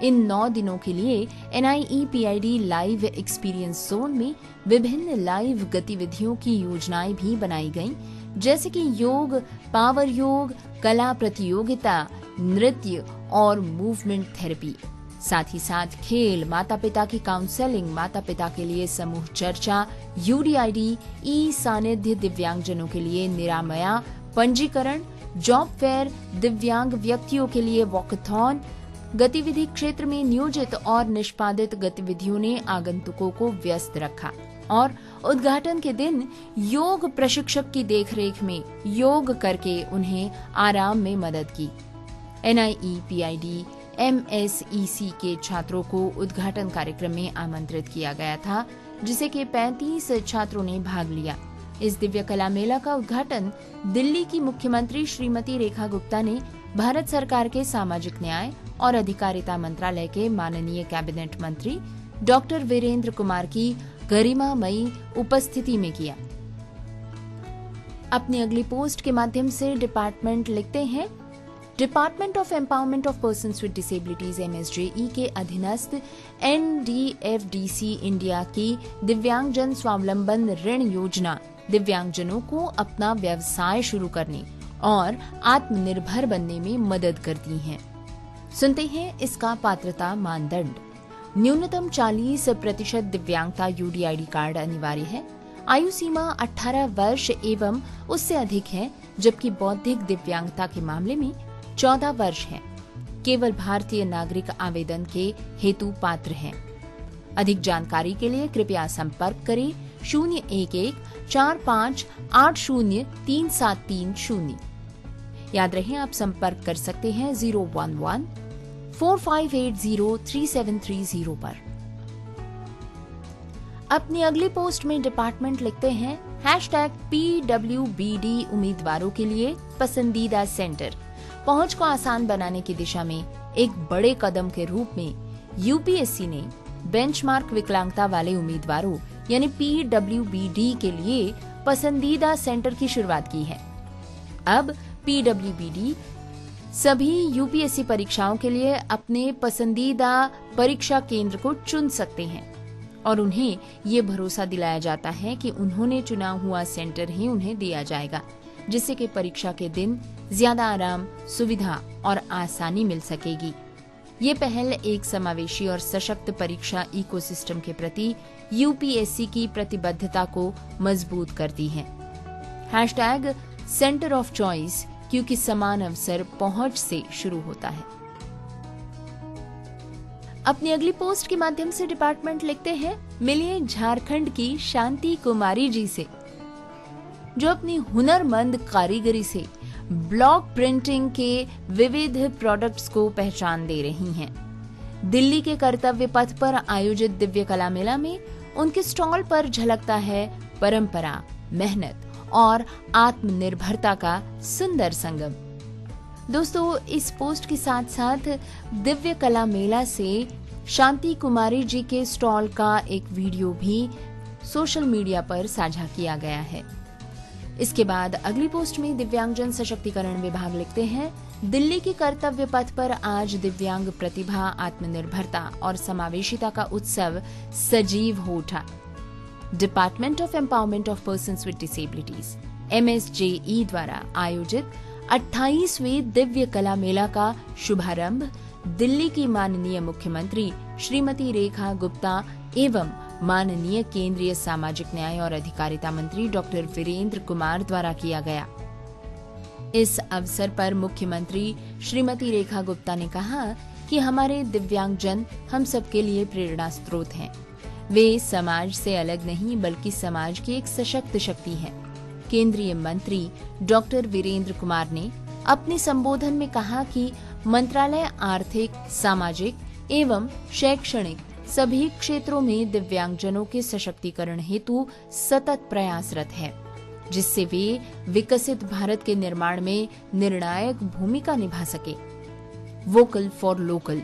Speaker 1: इन 9 दिनों के लिए NIEPID लाइव एक्सपीरियंस जोन में विभिन्न लाइव गतिविधियों की योजनाएं भी बनाई गईं, जैसे कि योग, पावर योग, कला प्रतियोगिता, नृत्य और मूवमेंट थेरेपी। साथ ही साथ खेल, माता पिता की काउंसलिंग, माता पिता के लिए समूह चर्चा, UDID, ई सानिध्य, दिव्यांगजनों के लिए निरामया, पंजीकरण, जॉब फेयर, दिव्यांग व्यक्तियों के लिए वॉकथॉन। गतिविधि क्षेत्र में नियोजित और निष्पादित गतिविधियों ने आगंतुकों को व्यस्त रखा और उद्घाटन के दिन योग प्रशिक्षक की देखरेख में योग करके उन्हें आराम में मदद की। NIEPID MSEC के छात्रों को उद्घाटन कार्यक्रम में आमंत्रित किया गया था, जिसे के 35 छात्रों ने भाग लिया। इस दिव्य कला मेला का उद्घाटन दिल्ली की मुख्यमंत्री श्रीमती रेखा गुप्ता ने भारत सरकार के सामाजिक न्याय और अधिकारिता मंत्रालय के माननीय कैबिनेट मंत्री डॉक्टर वीरेंद्र कुमार की गरिमामयी उपस्थिति में किया। अपनी अगली पोस्ट के माध्यम से डिपार्टमेंट लिखते हैं, department of empowerment of persons with disabilities MSJE के अधीनस्थ NDFDC इंडिया की दिव्यांगजन स्वावलंबन ऋण योजना दिव्यांगजनों को अपना व्यवसाय शुरू करने और आत्मनिर्भर बनने में मदद करती है। सुनते हैं इसका पात्रता मानदंड। न्यूनतम 40% दिव्यांगता UDID कार्ड अनिवार्य है। आयु सीमा 18 वर्ष एवं उससे अधिक है, जबकि बौद्धिक दिव्यांगता के मामले में 14 वर्ष है। केवल भारतीय नागरिक आवेदन के हेतु पात्र हैं। अधिक जानकारी के लिए कृपया संपर्क करें 01145803730। याद रहे, आप संपर्क कर सकते हैं 01145803730 पर। अपनी अगली पोस्ट में डिपार्टमेंट लिखते हैं, #PWBD उम्मीदवारों के लिए पसंदीदा सेंटर। पहुंच को आसान बनाने की दिशा में एक बड़े कदम के रूप में UPSC ने बेंचमार्क विकलांगता वाले उम्मीदवारों यानी PWBD के लिए पसंदीदा सेंटर की शुरुआत की है। अब PWBD सभी UPSC परीक्षाओं के लिए अपने पसंदीदा परीक्षा केंद्र को चुन सकते हैं और उन्हें ये भरोसा दिलाया जाता है कि उन्होंने चुना हुआ सेंटर ही उन्हें दिया जाएगा, जिससे कि परीक्षा के दिन ज्यादा आराम, सुविधा और आसानी मिल सकेगी। ये पहल एक समावेशी और सशक्त परीक्षा इकोसिस्टम के प्रति UPSC की प्रतिबद्धता को मजबूत करती है। #सेंटर ऑफ चॉइस, क्योंकि समान अवसर पहुंच से शुरू होता है। अपनी अगली पोस्ट के माध्यम से डिपार्टमेंट लिखते हैं, मिलिए झारखंड की शांति कुमारी जी से, जो अपनी हुनरमंद कारीगरी से ब्लॉक प्रिंटिंग के विविध प्रोडक्ट्स को पहचान दे रही हैं। दिल्ली के कर्तव्य पथ पर आयोजित दिव्य कला मेला में उनके स्टॉल पर झलकता है परंपरा, मेहनत और आत्मनिर्भरता का सुंदर संगम। दोस्तों, इस पोस्ट के साथ साथ दिव्य कला मेला से शांति कुमारी जी के स्टॉल का एक वीडियो भी सोशल मीडिया पर साझा किया गया है। इसके बाद अगली पोस्ट में दिव्यांगजन सशक्तिकरण विभाग लिखते हैं, दिल्ली की कर्तव्य पथ पर आज दिव्यांग प्रतिभा, आत्मनिर्भरता और समावेशिता का उत्सव सजीव हो उठा। Department of empowerment of persons with disabilities MSJE द्वारा आयोजित 28वें दिव्य कला मेला का शुभारंभ दिल्ली की माननीय मुख्यमंत्री श्रीमती रेखा गुप्ता एवं माननीय केंद्रीय सामाजिक न्याय और अधिकारिता मंत्री डॉक्टर वीरेंद्र कुमार द्वारा किया गया। इस अवसर पर मुख्यमंत्री श्रीमती रेखा गुप्ता ने कहा कि हमारे दिव्यांगजन हम सबके लिए प्रेरणा स्रोत हैं। वे समाज से अलग नहीं बल्कि समाज की एक सशक्त शक्ति हैं। केंद्रीय मंत्री डॉक्टर वीरेंद्र कुमार ने अपने संबोधन में कहा कि मंत्रालय आर्थिक, सामाजिक एवं शैक्षणिक सभी क्षेत्रों में दिव्यांगजनों के सशक्तिकरण हेतु सतत प्रयासरत है, जिससे वे विकसित भारत के निर्माण में निर्णायक भूमिका निभा सके। वोकल फॉर लोकल,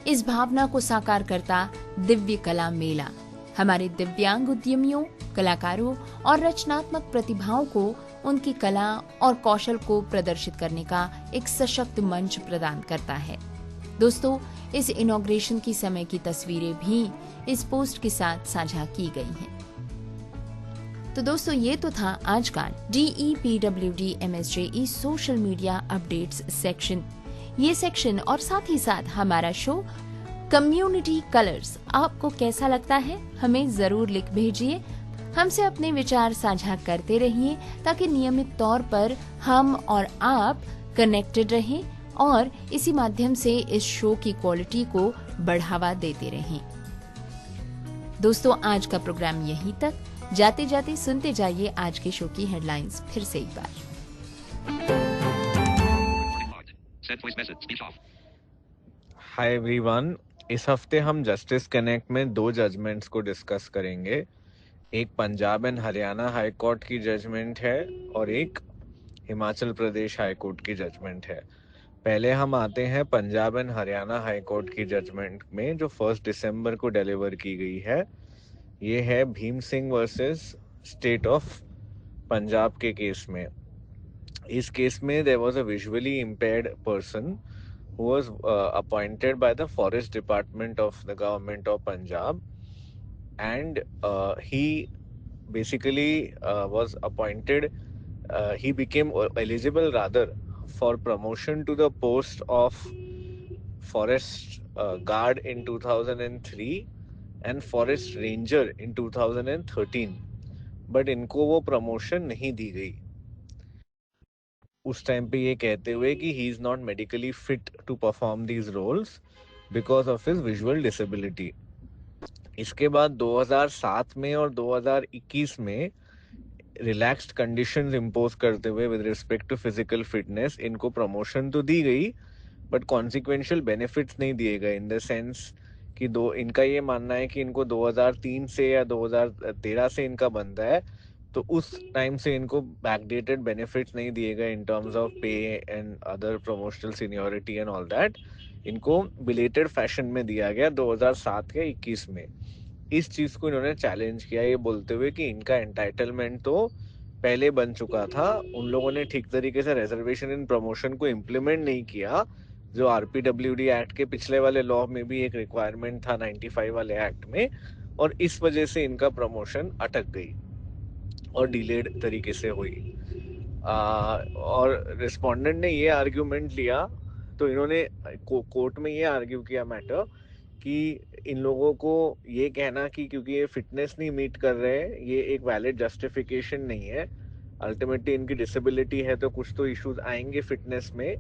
Speaker 1: इस भावना को साकार करता दिव्य कला मेला हमारे दिव्यांग उद्यमियों, कलाकारों और रचनात्मक प्रतिभाओं को उनकी कला और कौशल को प्रदर्शित करने का एक सशक्त मंच प्रदान करता है। दोस्तों, इस इनॉग्रेशन की समय की तस्वीरें भी इस पोस्ट के साथ साझा की गई हैं। तो दोस्तों, ये तो था आज का DEPWD MSJE social media updates section. ये सेक्शन और साथ ही साथ हमारा शो कम्युनिटी कलर्स आपको कैसा लगता है, हमें जरूर लिख भेजिए। हमसे अपने विचार साझा करते रहिए ताकि नियमित तौर पर हम और आप कनेक्टेड रहें और इसी माध्यम से इस शो की क्वालिटी को बढ़ावा देते रहें। दोस्तों, आज का प्रोग्राम यहीं तक। जाते जाते सुनते जाइए आज के शो की हेडलाइंस फिर से एक बार।
Speaker 7: हाय एवरीवन, इस हफ्ते हम जस्टिस कनेक्ट में 2 जजमेंट्स को डिस्कस करेंगे। एक Punjab and Haryana high court की जजमेंट है और एक हिमाचल प्रदेश हाई कोर्ट की जजमेंट है। पहले हम आते हैं Punjab and Haryana high court की जजमेंट में, जो 1 दिसंबर को डिलीवर की गई है। ये है Bhim Singh versus state of Punjab के केस में। इस केस में there was a visually impaired person who was appointed by the forest department of the government of Punjab, and he basically was appointed, he became eligible rather for promotion to the post of forest guard in 2003 and forest ranger in 2013, but इनको वो promotion नहीं दी गई उस time पे, ये कहते हुए कि he is not medically fit to perform these roles because of his visual disability. इसके बाद 2007 में और 2021 में रिलैक्स्ड कंडीशंस इम्पोज करते हुए with respect to physical fitness इनको प्रमोशन तो दी गई, बट कॉन्सिक्वेंशियल बेनिफिट्स नहीं दिए गए, इन द सेंस कि इनका ये मानना है कि इनको 2003 से या 2013 से इनका बनता है, तो उस टाइम से इनको बैकडेटेड बेनिफिट्स नहीं दिए गए इन टर्म्स ऑफ पे and other promotional seniority and all that. इनको बिलेटेड फैशन में दिया गया 2007 के 21 में। इस चीज को इन्होंने चैलेंज किया, ये बोलते हुए कि इनका एंटाइटलमेंट तो पहले बन चुका था, उन लोगों ने ठीक तरीके से रिजर्वेशन इन प्रमोशन को इम्प्लीमेंट नहीं किया, जो RPWD एक्ट के पिछले वाले लॉ में भी एक रिक्वायरमेंट था 95 वाले एक्ट में, और इस वजह से इनका प्रमोशन अटक गई और डिलेड तरीके से हुई। और रिस्पोंडेंट ने ये आर्ग्यूमेंट लिया, तो इन्होंने कोर्ट में ये आर्ग्यू किया मैटर कि इन लोगों को ये कहना कि क्योंकि ये फिटनेस नहीं मीट कर रहे हैं, ये एक वैलिड जस्टिफिकेशन नहीं है। अल्टीमेटली इनकी डिसेबिलिटी है तो कुछ तो इश्यूज आएंगे फिटनेस में,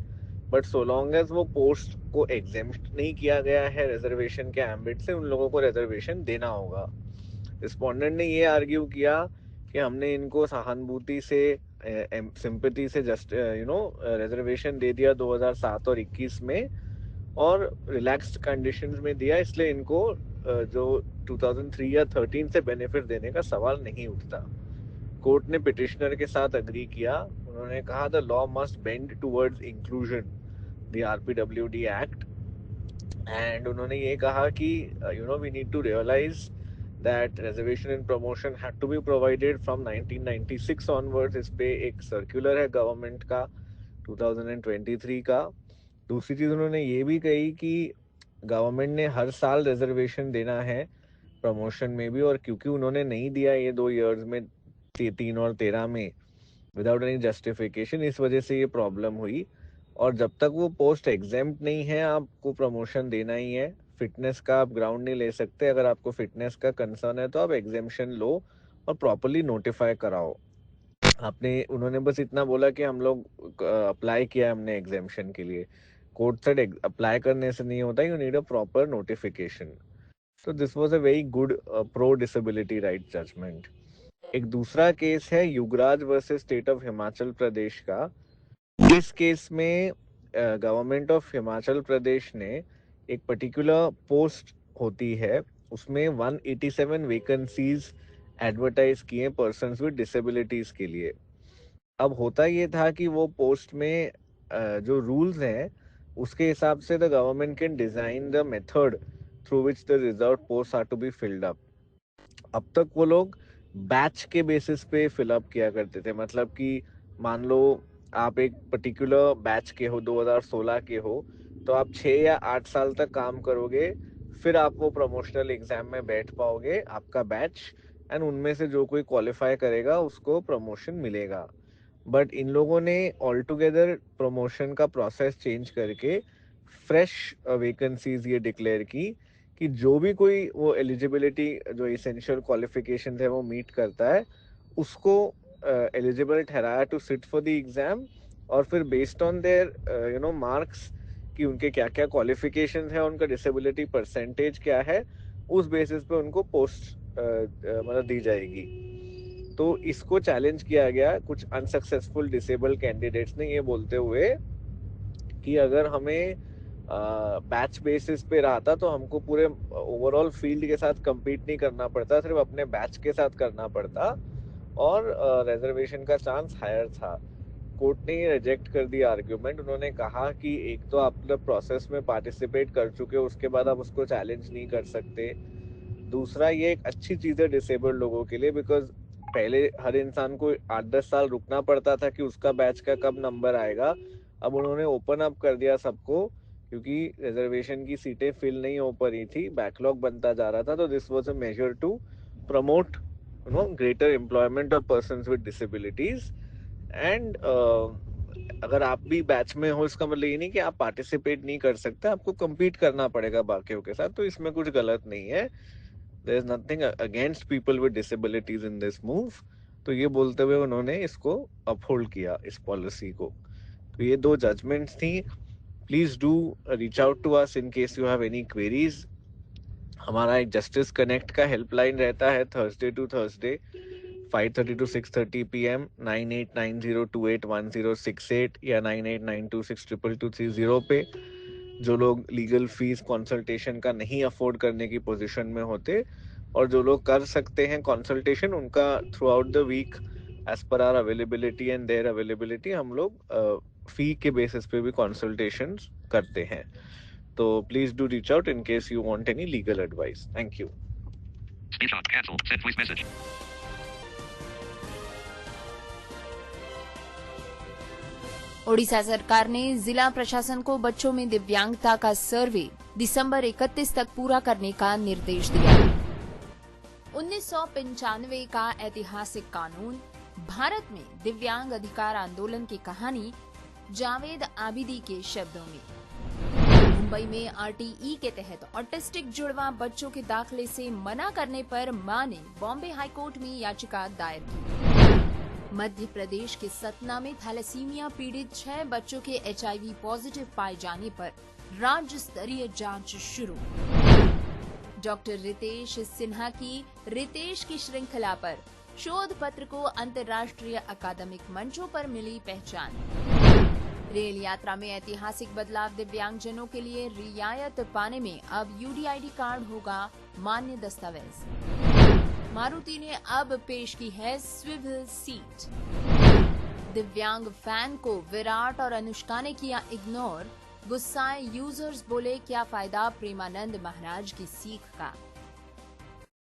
Speaker 7: बट सो लॉन्ग एज वो पोस्ट को एग्जेम्प्ट नहीं किया गया है रिजर्वेशन के एम्बिट से, उन लोगों को रिजर्वेशन देना होगा। रिस्पोंडेंट ने ये आर्ग्यू किया कि हमने इनको सहानुभूति से, सिंपैथी से जस्ट रिजर्वेशन दे दिया 2007 और 21 में, और रिलैक्स्ड कंडीशंस में दिया, इसलिए इनको जो 2003 या 13 से बेनिफिट देने का सवाल नहीं उठता। कोर्ट ने पिटिशनर के साथ अग्री किया। उन्होंने कहा the law must bend towards inclusion, the RPWD act, and उन्होंने ये कहा कि we need to realise that reservation and promotion had to be provided from 1996 onwards। इस पे एक सर्कुलर है गवर्नमेंट का 2023 का। दूसरी चीज उन्होंने ये भी कही कि गवर्नमेंट ने हर साल रिजर्वेशन देना है प्रमोशन में भी, और क्योंकि उन्होंने नहीं दिया ये 2 इयर्स में, 3 और 13 में, विदाउट एनी जस्टिफिकेशन, इस वजह से ये प्रॉब्लम हुई। और जब तक वो पोस्ट एग्जेम्प्ट नहीं है, आपको प्रमोशन देना ही है। फिटनेस का आप ग्राउंड नहीं ले सकते, अगर आपको फिटनेस का कंसर्न है तो आप एग्जेम्पशन लो और प्रॉपर्ली नोटिफाई कराओ। उन्होंने बस इतना बोला कि हम लोग अप्लाई किया है हमने एग्जेम्पशन के लिए। कोर्ट से अप्लाई करने से नहीं होता, you need a proper notification. So this was a very good pro disability right judgement. एक दूसरा केस है Yugraj versus state of Himachal Pradesh का। इस केस में गवर्नमेंट ऑफ हिमाचल प्रदेश ने एक पर्टिकुलर पोस्ट होती है, उसमें 187 वैकेंसीज एडवर्टाइज किए पर्सन्स विद डिसेबिलिटीज के लिए। अब होता ये था कि वो पोस्ट में जो रूल्स हैं उसके हिसाब से the government can design the method through which the reserve post are to be filled up. अब तक वो लोग बैच के बेसिस पे फिलअप किया करते थे, मतलब कि मान लो आप एक पर्टिकुलर बैच के हो, 2016 के हो, तो आप 6 या 8 साल तक काम करोगे, फिर आप वो प्रमोशनल एग्जाम में बैठ पाओगे, आपका बैच, एंड उनमें से जो कोई क्वालिफाई करेगा उसको प्रमोशन मिलेगा। बट इन लोगों ने ऑल टुगेदर प्रमोशन का प्रोसेस चेंज करके फ्रेश वैकेंसीज ये डिक्लेयर की कि जो भी कोई वो एलिजिबिलिटी, जो इसेंशियल क्वालिफिकेशन है वो मीट करता है, उसको एलिजिबल ठहराया to sit for the exam. और फिर बेस्ड ऑन देयर मार्क्स कि उनके क्या क्या क्वालिफिकेशन है, उनका डिसेबिलिटी परसेंटेज क्या है, उस बेसिस पे उनको पोस्ट मतलब दी जाएगी। तो इसको चैलेंज किया गया कुछ अनसक्सेसफुल डिसेबल कैंडिडेट्स ने, ये बोलते हुए कि अगर हमें बैच बेसिस पे रहा था तो हमको पूरे ओवरऑल फील्ड के साथ compete नहीं करना पड़ता, सिर्फ अपने बैच के साथ करना पड़ता, और रिजर्वेशन का चांस हायर था। कोर्ट ने रिजेक्ट कर दिया आर्ग्यूमेंट। उन्होंने कहा कि एक तो आप प्रोसेस में पार्टिसिपेट कर चुके हो, उसके बाद आप उसको चैलेंज नहीं कर सकते। दूसरा, ये एक अच्छी चीज है डिसेबल्ड लोगों के लिए, बिकॉज पहले हर इंसान को 8-10 साल रुकना पड़ता था कि उसका बैच का कब नंबर आएगा। अब उन्होंने ओपन अप कर दिया सबको, क्योंकि रिजर्वेशन की सीटें फिल नहीं हो पा रही थी, बैकलॉग बनता जा रहा था। तो this was a major to promote greater employment of persons with disabilities. And अगर आप भी बैच में हो, इसका मतलब ये नहीं कि आप पार्टिसिपेट नहीं कर सकते, आपको compete करना पड़ेगा बाकियों के साथ, तो इसमें कुछ गलत नहीं है। There is nothing against people with disabilities in this move। तो ये बोलते हुए उन्होंने इसको अपहोल्ड किया, इस पॉलिसी को। तो ये 2 जजमेंट्स थी। Please do reach out to us in case you have any queries. हमारा एक जस्टिस कनेक्ट का हेल्पलाइन रहता है Thursday to Thursday 5:30 to 6:30 PM 9890281068 या 9892622230 पे। जो लोग लीगल फीस कंसल्टेशन का नहीं अफोर्ड करने की पोजीशन में होते, और जो लोग कर सकते हैं कंसल्टेशन, उनका throughout the week as per our availability and their availability हम लोग फी के बेसिस पे भी कंसल्टेशंस करते हैं। तो please do reach out in case you want any legal advice. Thank you.
Speaker 8: Screenshot cancel. Send voice message.
Speaker 1: Odisha सरकार ने जिला प्रशासन को बच्चों में दिव्यांगता का सर्वे दिसंबर 31 तक पूरा करने का निर्देश दिया। 1995 का ऐतिहासिक कानून भारत में दिव्यांग अधिकार आंदोलन की कहानी जावेद आबिदी के शब्दों में। मुंबई में RTE के तहत ऑटिस्टिक जुड़वा बच्चों के दाखिले से मना करने पर मां ने बॉम्बे हाईकोर्ट में याचिका दायर की। मध्य प्रदेश के सतना में थैलेसीमिया पीड़ित 6 बच्चों के HIV पॉजिटिव पाए जाने पर राज्य स्तरीय जांच शुरू। डॉक्टर रितेश सिन्हा की रितेश की श्रृंखला पर शोध पत्र को अंतर्राष्ट्रीय अकादमिक मंचों पर मिली पहचान। रेल यात्रा में ऐतिहासिक बदलाव, दिव्यांगजनों के लिए रियायत पाने में अब UDID कार्ड होगा मान्य दस्तावेज। मारुति ने अब पेश की है स्विvel सीट। दिव्यांग फैन को विराट और अनुष्का ने किया इग्नोर, गुस्साए यूजर्स बोले क्या फायदा प्रेमानंद महाराज की सीख का।